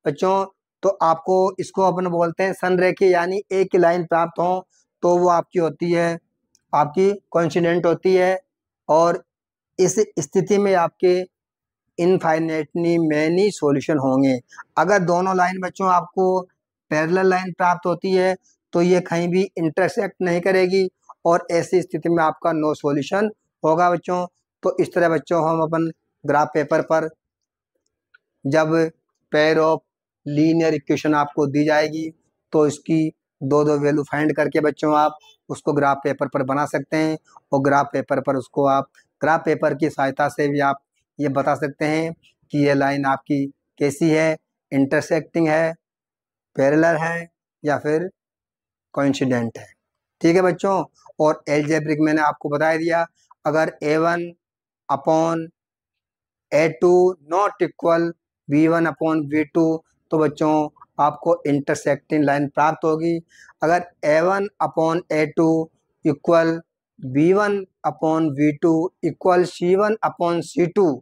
बच्चों। तो आपको इसको अपन बोलते हैं संरेखीय, यानी एक ही लाइन प्राप्त हो तो वो आपकी होती है, आपकी कोइंसिडेंट होती है। और इस स्थिति में आपके इनफाइनेटली मैनी सॉल्यूशन होंगे। अगर दोनों लाइन बच्चों आपको पैरेलल लाइन प्राप्त होती है तो ये कहीं भी इंटरसेक्ट नहीं करेगी, और ऐसी स्थिति में आपका नो सॉल्यूशन होगा बच्चों। तो इस तरह बच्चों हम अपन ग्राफ पेपर पर जब पेयर ऑफ लीनियर इक्वेशन आपको दी जाएगी तो इसकी दो दो वैल्यू फाइंड करके बच्चों आप उसको ग्राफ पेपर पर बना सकते हैं, और ग्राफ पेपर पर उसको आप ग्राफ पेपर की सहायता से भी आप ये बता सकते हैं कि ये लाइन आपकी कैसी है, इंटरसेक्टिंग है, पैरेलल है, या फिर कोइंसिडेंट है। ठीक है बच्चों। और एलजेब्रिक मैंने आपको बता दिया, अगर A1/A2 नॉट इक्वल V1/V2 तो बच्चों आपको इंटरसेक्टिंग लाइन प्राप्त होगी। अगर A1/A2 equal V1/V2 equal C1/C2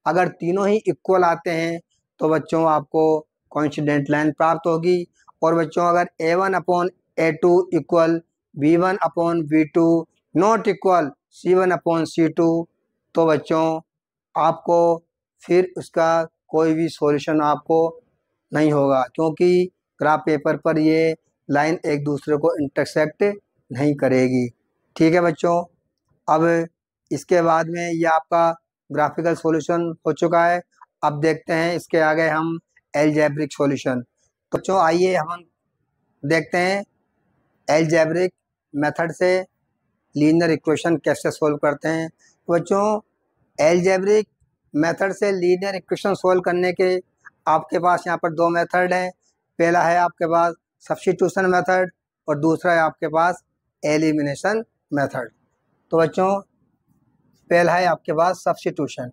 अगर तीनों ही इक्वल आते हैं तो बच्चों आपको कोइंसिडेंट लाइन प्राप्त होगी। और बच्चों अगर A1/A2 equal V1/V2 not equal C1/C2 तो बच्चों आपको फिर उसका कोई भी सॉल्यूशन आपको नहीं होगा, क्योंकि ग्राफ पेपर पर ये लाइन एक दूसरे को इंटरसेक्ट नहीं करेगी। ठीक है बच्चों। अब इसके बाद में ये आपका ग्राफिकल सॉल्यूशन हो चुका है। अब देखते हैं इसके आगे हम एलजेब्रिक सॉल्यूशन। तो बच्चों आइए हम देखते हैं एलजेब्रिक मेथड से लीनियर इक्वेशन कैसे सॉल्व करते हैं। तो बच्चों एलजेब्रिक मेथड से लीनियर इक्वेशन सॉल्व करने के आपके पास यहाँ पर दो मेथड हैं। पहला है आपके पास सब्स्टिट्यूशन मेथड और दूसरा है आपके पास एलिमिनेशन मेथड। तो बच्चों पहला है आपके पास सब्स्टिट्यूशन।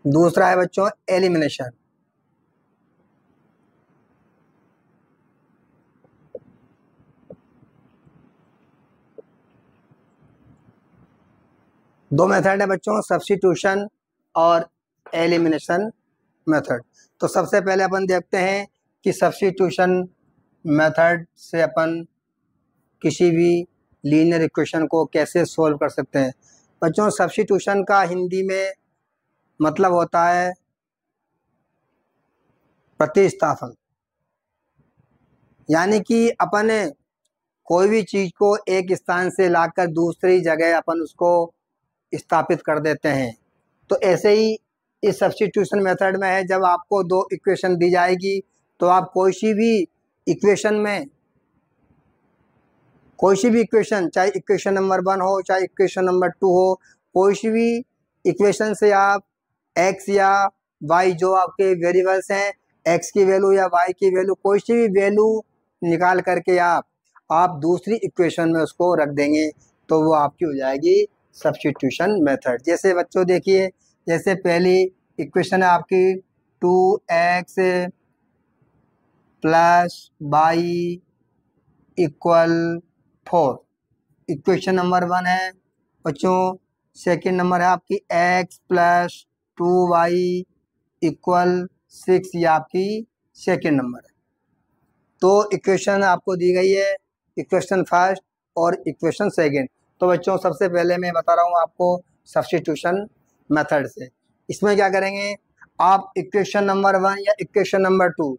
दूसरा है बच्चों एलिमिनेशन। दो मेथड है बच्चों, सब्स्टिट्यूशन और एलिमिनेशन मेथड। तो सबसे पहले अपन देखते हैं कि सब्स्टिट्यूशन मेथड से अपन किसी भी लीनियर इक्वेशन को कैसे सॉल्व कर सकते हैं। बच्चों सब्स्टिट्यूशन का हिंदी में मतलब होता है प्रतिस्थापन, यानी कि अपन कोई भी चीज को एक स्थान से लाकर दूसरी जगह अपन उसको स्थापित कर देते हैं। तो ऐसे ही इस सब्स्टिट्यूशन मेथड में है, जब आपको दो इक्वेशन दी जाएगी तो आप कोई सी भी इक्वेशन में कोई सी भी इक्वेशन, चाहे इक्वेशन नंबर 1 हो चाहे इक्वेशन नंबर 2 हो, कोई सी भी इक्वेशन से आप x या y जो आपके वेरिएबल्स हैं, x की वैल्यू या y की वैल्यू, कोई सी भी वैल्यू निकाल करके आप दूसरी इक्वेशन में उसको रख देंगे तो वो आपकी हो जाएगी सब्स्टिट्यूशन मेथड। जैसे बच्चों देखिए, जैसे पहली इक्वेशन है आपकी 2x plus y equal 4, equation number 1 है बच्चों। सेकंड नंबर है आपकी x प्लस 2y इक्वल 6, ये आपकी सेकंड नंबर है। तो इक्वेशन आपको दी गई है, इक्वेशन फर्स्ट और इक्वेशन सेकंड। तो बच्चों सबसे पहले मैं बता रहा हूँ आपको सब्स्टिट्यूशन मेथड से। इसमें क्या करेंगे, आप इक्वेशन नंबर 1 या इक्वेशन नंबर 2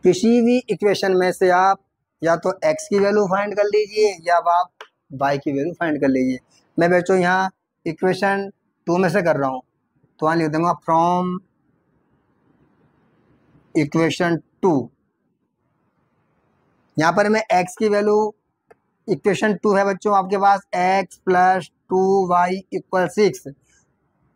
किसी भी इक्वेशन में से आप या तो x की वैल्यू फाइंड कर लीजिए या आप y की वैल्यू फाइंड कर लीजिए। मैं बच्चों यहाँ इक्वेशन 2 में से कर रहा हूँ, तो वहाँ लिख दूंगा फ्रॉम इक्वेशन 2। यहाँ पर मैं x की वैल्यू, इक्वेशन 2 है बच्चों आपके पास x प्लस 2y इक्वल 6,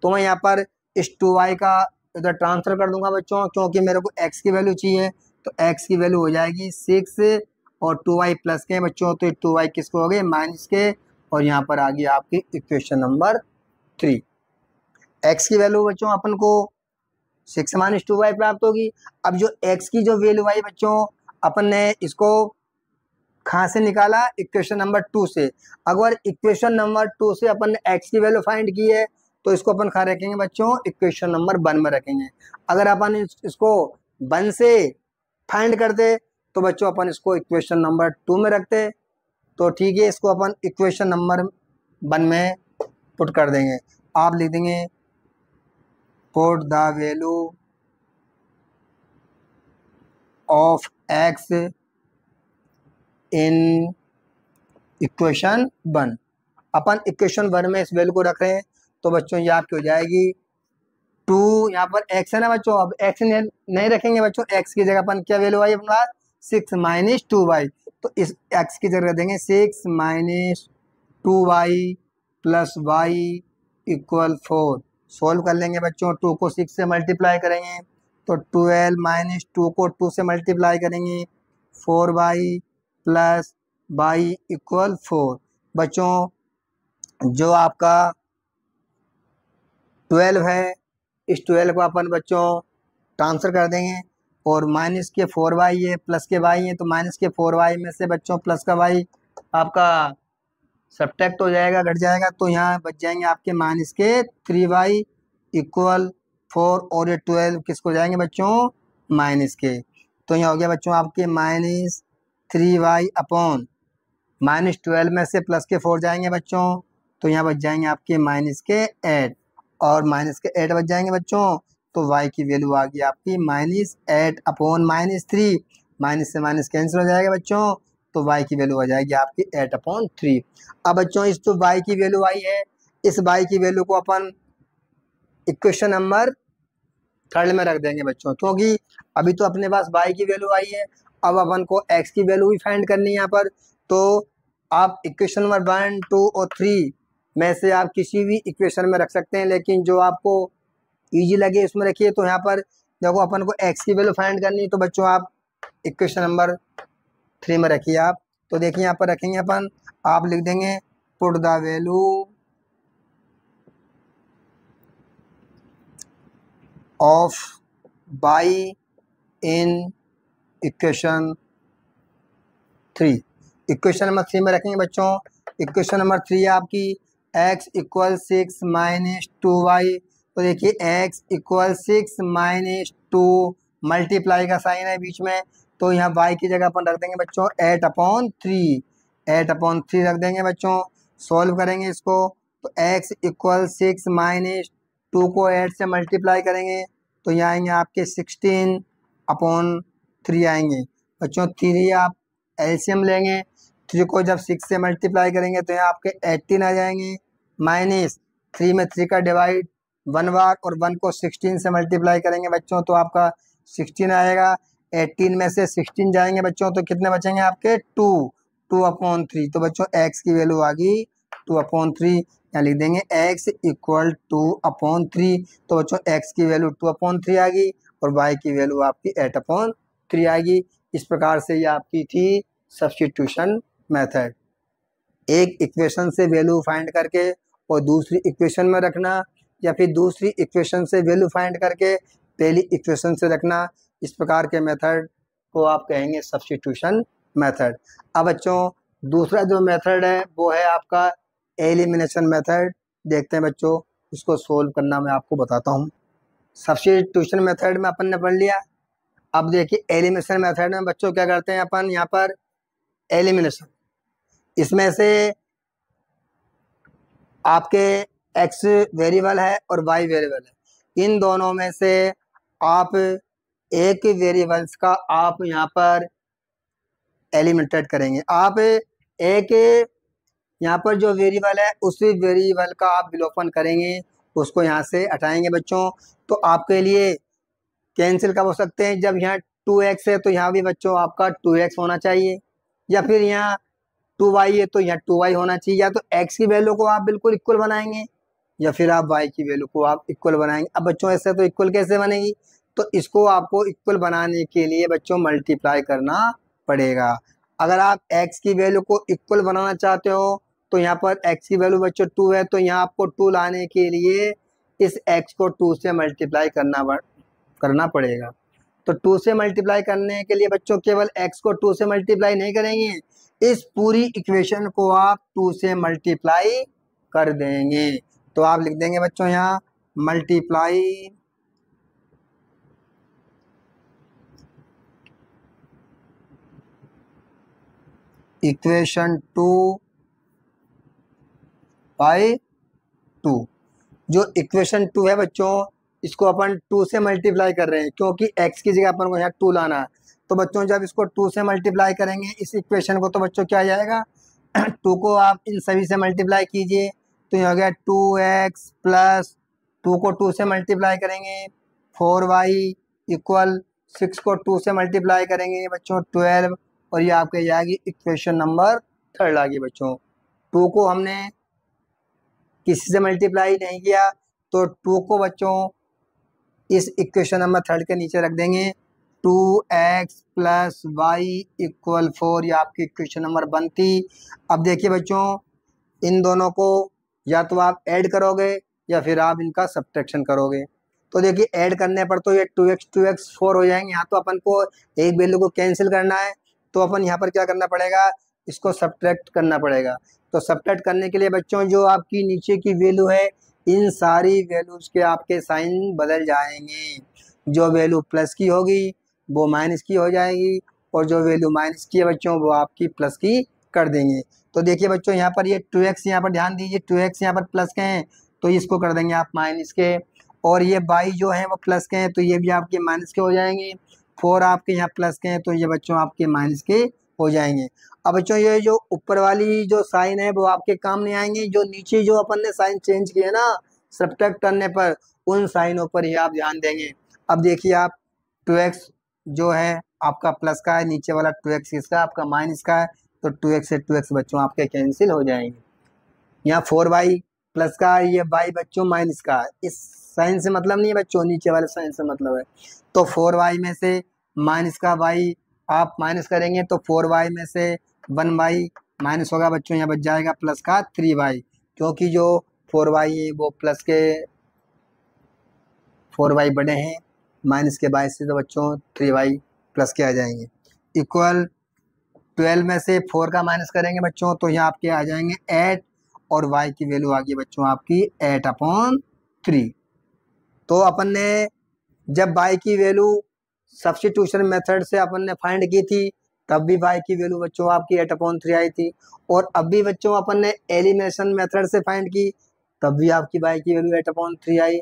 तो मैं यहाँ पर इस 2y का इधर ट्रांसफर कर दूंगा बच्चों, क्योंकि मेरे को x की वैल्यू चाहिए। तो x की वैल्यू हो जाएगी 6 और 2y प्लस के बच्चों, तो 2y किसको हो गए, माइनस के, और यहाँ पर आ गई आपकी इक्वेशन नंबर 3। x की वैल्यू बच्चों अपन को 6 माइनस 2y प्राप्त होगी। अब जो x की जो वैल्यू आई बच्चों, अपन ने इसको कहाँ से निकाला, इक्वेशन नंबर 2 से। अगर इक्वेशन नंबर 2 से अपन ने x की वैल्यू फाइंड की है तो इसको अपन कहाँ रखेंगे बच्चों, इक्वेशन नंबर 1 में रखेंगे। अगर अपन इसको 1 से फाइंड करते तो बच्चों अपन इसको इक्वेशन नंबर 2 में रखते। तो ठीक है, इसको अपन इक्वेशन नंबर 1 में पुट कर देंगे। आप लिख देंगे put the value of x in equation 1। Upon equation 1 में इस वैल्यू को रख रहे हैं, तो बच्चों ये आपकी हो जाएगी 2, यहाँ पर x है ना बच्चों, अब x नहीं रखेंगे बच्चों, x की जगह अपन क्या वैल्यू आई अपने पास, 6 माइनस 2y, तो इस x की जगह देंगे 6 minus 2y plus y equal 4। Solve कर लेंगे बच्चों, 2 को 6 से मल्टीप्लाई करेंगे तो 12 माइनस 2 को 2 से मल्टीप्लाई करेंगे 4y प्लस y इक्वल 4। बच्चों जो आपका 12 है, इस 12 को अपन बच्चों ट्रांसफर कर देंगे, और माइनस के 4y है प्लस के y है, तो माइनस के 4y में से बच्चों प्लस का y आपका सब्ट्रैक्ट हो जाएगा, घट जाएगा, तो यहाँ बच जाएंगे आपके माइनस के 3y इक्वल 4, और ये 12 किसको जाएंगे बच्चों, माइनस के। तो यहाँ हो गया बच्चों आपके माइनस 3y अपॉन माइनस 12 में से प्लस के 4 जाएंगे बच्चों, तो यहाँ बच जाएंगे आपके माइनस के 8, और माइनस के 8 बच जाएंगे बच्चों, तो y की वैल्यू आ गई आपकी माइनस 8 अपॉन माइनस 3, माइनस से माइनस कैंसिल हो जाएगा बच्चों, तो y की वैल्यू आ जाएगी आपकी 8 अपॉन 3। अब बच्चों इस तो y की वैल्यू आई है, इस y की वैल्यू को अपन इक्वेशन नंबर 3 में रख देंगे बच्चों, क्योंकि अभी तो अपने पास y की वैल्यू आई है। अब अपन को x की वैल्यू भी फाइंड करनी है यहाँ पर, तो आप इक्वेशन नंबर 1, 2 और 3 में से आप किसी भी इक्वेशन में रख सकते हैं, लेकिन जो आपको इजी लगे उसमें रखिए। तो यहाँ पर देखो अपन को x की वैल्यू फाइंड करनी है, तो बच्चों आप इक्वेशन नंबर 3 में रखिए आप। तो देखिए यहाँ पर रखेंगे अपन, आप लिख देंगे put the value of y in equation 3। Equation number 3 में रखेंगे बच्चों, इक्वेशन नंबर 3 है आपकी x इक्वल 6 माइनस 2y। तो देखिए x इक्वल 6 माइनस 2, मल्टीप्लाई का साइन है बीच में, तो यहाँ y की जगह अपन रख देंगे बच्चों 8 अपॉन 3, 8 अपॉन 3 रख देंगे बच्चों। सॉल्व करेंगे इसको, तो x इक्वल 6 माइनस 2 को 8 से मल्टीप्लाई करेंगे, तो यहाँ आएंगे आपके 16 अपॉन 3 आएंगे बच्चों। 3 आप एलसीएम लेंगे, 3 को जब 6 से मल्टीप्लाई करेंगे तो यहाँ आपके 18 आ जाएंगे, माइनस 3 में 3 का डिवाइड 1 बार, और 1 को 16 से मल्टीप्लाई करेंगे बच्चों, तो आपका 16 आएगा। 18 में से 16 जाएंगे बच्चों, तो कितने बचेंगे आपके 2, 2/3। तो बच्चों x की वैल्यू आ गई 2/3, यहाँ लिख देंगे x इक्वल 2/3। तो बच्चों x की वैल्यू 2/3 आ गई और y की वैल्यू आपकी 8/3 आएगी। इस प्रकार से ये आपकी थी सब्स्टिट्यूशन मेथड, एक इक्वेशन से वैल्यू फाइंड करके और दूसरी इक्वेशन में रखना, या फिर दूसरी इक्वेशन से वैल्यू फाइंड करके पहली इक्वेशन से रखना। इस प्रकार के मेथड को आप कहेंगे सब्स्टिट्यूशन मेथड। अब बच्चों दूसरा जो मेथड है वो है आपका एलिमिनेशन मेथड। देखते हैं बच्चों, इसको सोल्व करना मैं आपको बताता हूँ। सब्स्टिट्यूशन मेथड में अपन ने पढ़ लिया। अब देखिए एलिमिनेशन मेथड में बच्चों क्या करते हैं अपन, यहाँ पर एलिमिनेशन, इसमें से आपके x वेरिएबल है और y वेरिएबल है, इन दोनों में से आप एक वेरिएबल्स का आप यहाँ पर एलिमिनेट करेंगे। आप एक यहाँ पर जो वेरिएबल है उसी वेरिएबल का आप विलोपन करेंगे, उसको यहाँ से हटाएंगे बच्चों। तो आपके लिए कैंसिल कब हो सकते हैं, जब यहाँ 2x है तो यहाँ भी बच्चों आपका 2x होना चाहिए, या फिर यहाँ 2y है तो यहाँ 2y होना चाहिए। या तो x की वैल्यू को आप बिल्कुल इक्वल बनाएंगे या फिर आप y की वैल्यू को आप इक्वल बनाएंगे। अब बच्चों ऐसे तो इक्वल कैसे बनेगी, तो इसको आपको इक्वल बनाने के लिए बच्चों मल्टीप्लाई करना पड़ेगा। अगर आप x की वैल्यू को इक्वल बनाना चाहते हो तो यहाँ पर x की वैल्यू बच्चों 2 है, तो यहाँ आपको 2 लाने के लिए इस x को 2 से मल्टीप्लाई करना पड़ेगा। तो 2 से मल्टीप्लाई करने के लिए बच्चों केवल x को 2 से मल्टीप्लाई नहीं करेंगे, इस पूरी इक्वेशन को आप 2 से मल्टीप्लाई कर देंगे। तो आप लिख देंगे बच्चों यहाँ मल्टीप्लाई इक्वेशन 2 बाई 2। जो इक्वेशन 2 है बच्चों, इसको अपन 2 से मल्टीप्लाई कर रहे हैं क्योंकि x की जगह अपन को यहाँ 2 लाना है। तो बच्चों जब इसको 2 से मल्टीप्लाई करेंगे इस इक्वेशन को, तो बच्चों क्या आ जाएगा 2 को आप इन सभी से मल्टीप्लाई कीजिए, तो ये हो गया 2x प्लस 2 को 2 से मल्टीप्लाई करेंगे 4y इक्वल 6 को 2 से मल्टीप्लाई करेंगे बच्चों 12, और ये आपके जाएगी इक्वेशन नंबर 3 आ गई बच्चों। 2 को हमने किसी से मल्टीप्लाई नहीं किया, तो 2 को बच्चों इस इक्वेशन नंबर 3 के नीचे रख देंगे, 2x प्लस वाई इक्वल 4, ये आपकी इक्वेशन नंबर 1 थी। अब देखिए बच्चों इन दोनों को या तो आप ऐड करोगे या फिर आप इनका सब्ट्रैक्शन करोगे। तो देखिए ऐड करने पर तो ये 2x 4 हो जाएंगे। यहाँ तो अपन को एक वैल्यू को कैंसिल करना है, तो अपन यहाँ पर क्या करना पड़ेगा, इसको सब्ट्रैक्ट करना पड़ेगा। तो सब्ट्रैक्ट करने के लिए बच्चों जो आपकी नीचे की वैल्यू है इन सारी वैल्यूज के आपके साइन बदल जाएंगे। जो वैल्यू प्लस की होगी वो माइनस की हो जाएगी, और जो वैल्यू माइनस की है बच्चों वो आपकी प्लस की कर देंगे। तो देखिए बच्चों यहाँ पर ये 2x, यहाँ पर ध्यान दीजिए 2x यहाँ पर प्लस के हैं तो इसको कर देंगे आप माइनस के, और ये y जो है वो प्लस के हैं तो ये भी आपके माइनस के हो जाएंगे। 4 आपके यहाँ प्लस के हैं तो ये बच्चों आपके माइनस के हो जाएंगे। अब बच्चों ये जो ऊपर वाली जो साइन है वो आपके काम नहीं आएंगे, जो नीचे जो अपन ने साइन चेंज किए ना सब्ट्रैक्ट करने पर, उन साइनों पर ही आप ध्यान देंगे। अब देखिए आप 2x जो है आपका प्लस का है, नीचे वाला 2x किसका आपका माइनस का है, तो 2x से 2x बच्चों आपके कैंसिल हो जाएंगे। यहाँ 4y प्लस का है, ये y बच्चों माइनस का है। इस साइन से मतलब नहीं है बच्चों, नीचे वाले साइन से मतलब है। तो 4y में से माइनस का y आप माइनस करेंगे तो 4y में से 1y माइनस होगा बच्चों, यहाँ बच जाएगा प्लस का 3y, क्योंकि जो 4y है वो प्लस के 4y बड़े हैं माइनस के y से, तो बच्चों 3y प्लस के आ जाएंगे। इक्वल 12 में से 4 का माइनस करेंगे बच्चों तो यहाँ आपके आ जाएंगे 8, और y की वैल्यू आ गई बच्चों आपकी 8/3। तो अपन ने जब y की वैल्यू सब्स्टिट्यूशन मेथड से अपन ने फाइंड की थी तब भी y की वैल्यू बच्चों आपकी 8/3 आई थी, और अब भी बच्चों अपन ने एलिमिनेशन मेथड से फाइंड की तब भी आपकी y की वैल्यू 8/3 आई।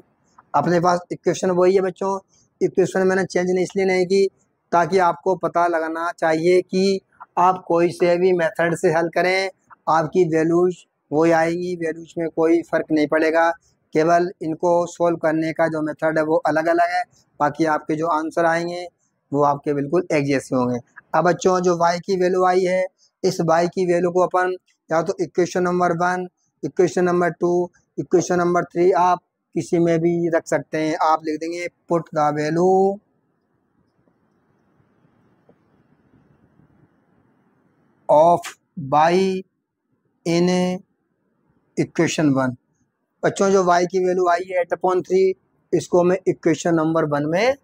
अपने पास इक्वेशन वही है बच्चों, इक्वेशन मैंने चेंज नहीं इसलिए नहीं की ताकि आपको पता लगाना चाहिए कि आप कोई से भी मेथड से हल करें आपकी वैल्यूज वही आएंगी, वैल्यूज में कोई फ़र्क नहीं पड़ेगा। केवल इनको सोल्व करने का जो मेथड है वो अलग अलग है, बाकी आपके जो आंसर आएंगे वो आपके बिल्कुल एक जैसे होंगे। अब बच्चों जो y की वैल्यू आई है इस y की वैल्यू को अपन या तो equation number 1, equation number 2, equation number 3 आप किसी में भी रख सकते हैं। आप लिख देंगे put the value of y in equation 1। बच्चों जो y की वैल्यू आई है 8/3, इसको मैं इक्वेशन नंबर 1 में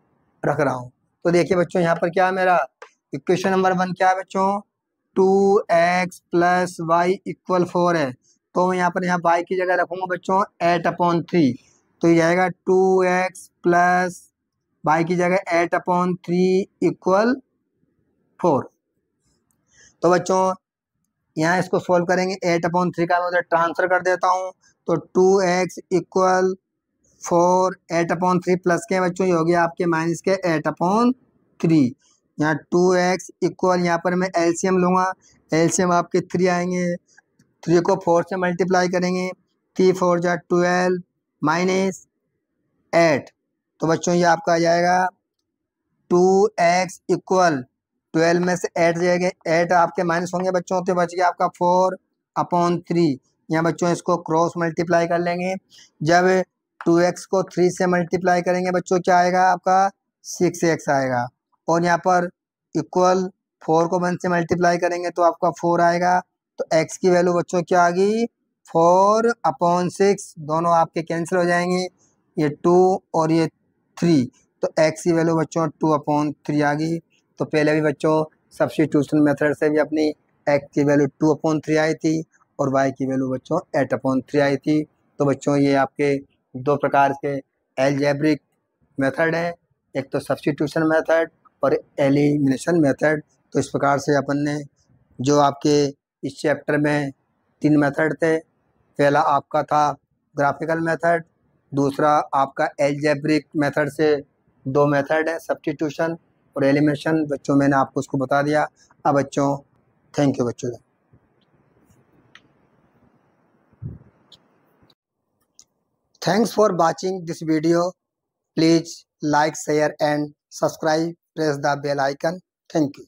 रख रहा हूँ। तो देखिए बच्चों यहाँ पर क्या है, मेरा इक्वेशन नंबर 1 क्या है बच्चों, 2x प्लस वाई इक्वल 4 है। तो मैं यहाँ y की जगह रखूंगा बच्चों 8/3, तो ये आएगा 2x प्लस वाई की जगह 8/3 इक्वल 4। तो बच्चों यहाँ इसको सोल्व करेंगे, 8/3 का मैं उधर ट्रांसफर कर देता हूँ, तो 2x इक्वल 4, 8/3 प्लस के बच्चों ये हो गया आपके माइनस के 8/3। यहाँ 2x इक्वल, यहाँ पर मैं एलसीएम लूँगा, एलसीएम आपके 3 आएंगे, 3 को 4 से मल्टीप्लाई करेंगे, 3 4 जा 12 माइनस 8। तो बच्चों ये आपका आ जाएगा 2x इक्वल 12 में से 8 जाएंगे, 8 आपके माइनस होंगे बच्चों, तो बच गया आपका 4/3। यहाँ बच्चों इसको क्रॉस मल्टीप्लाई कर लेंगे, जब 2x को 3 से मल्टीप्लाई करेंगे बच्चों क्या आएगा आपका 6x आएगा, और यहाँ पर इक्वल 4 को 1 से मल्टीप्लाई करेंगे तो आपका 4 आएगा। तो x की वैल्यू बच्चों क्या आ गई 4/6, दोनों आपके कैंसिल हो जाएंगे, ये 2 और ये 3, तो x की वैल्यू बच्चों 2/3 आ गई। तो पहले भी बच्चों सब्स्टिट्यूशन मेथड से भी अपनी x की वैल्यू 2/3 आई थी और y की वैल्यू बच्चों 8/3 आई थी। तो बच्चों ये आपके दो प्रकार के अलजेब्रिक मेथड है, एक तो सब्स्टिट्यूशन मेथड और एलिमिनेशन मेथड। तो इस प्रकार से अपन ने जो आपके इस चैप्टर में 3 मेथड थे, पहला आपका था ग्राफिकल मेथड, दूसरा आपका अलजेब्रिक मेथड से 2 मेथड है सब्स्टिट्यूशन और एलिमिनेशन। बच्चों मैंने आपको उसको बता दिया। अब बच्चों थैंक यू बच्चों। Thanks for watching this video. Please like, share and subscribe. Press the bell icon. Thank you.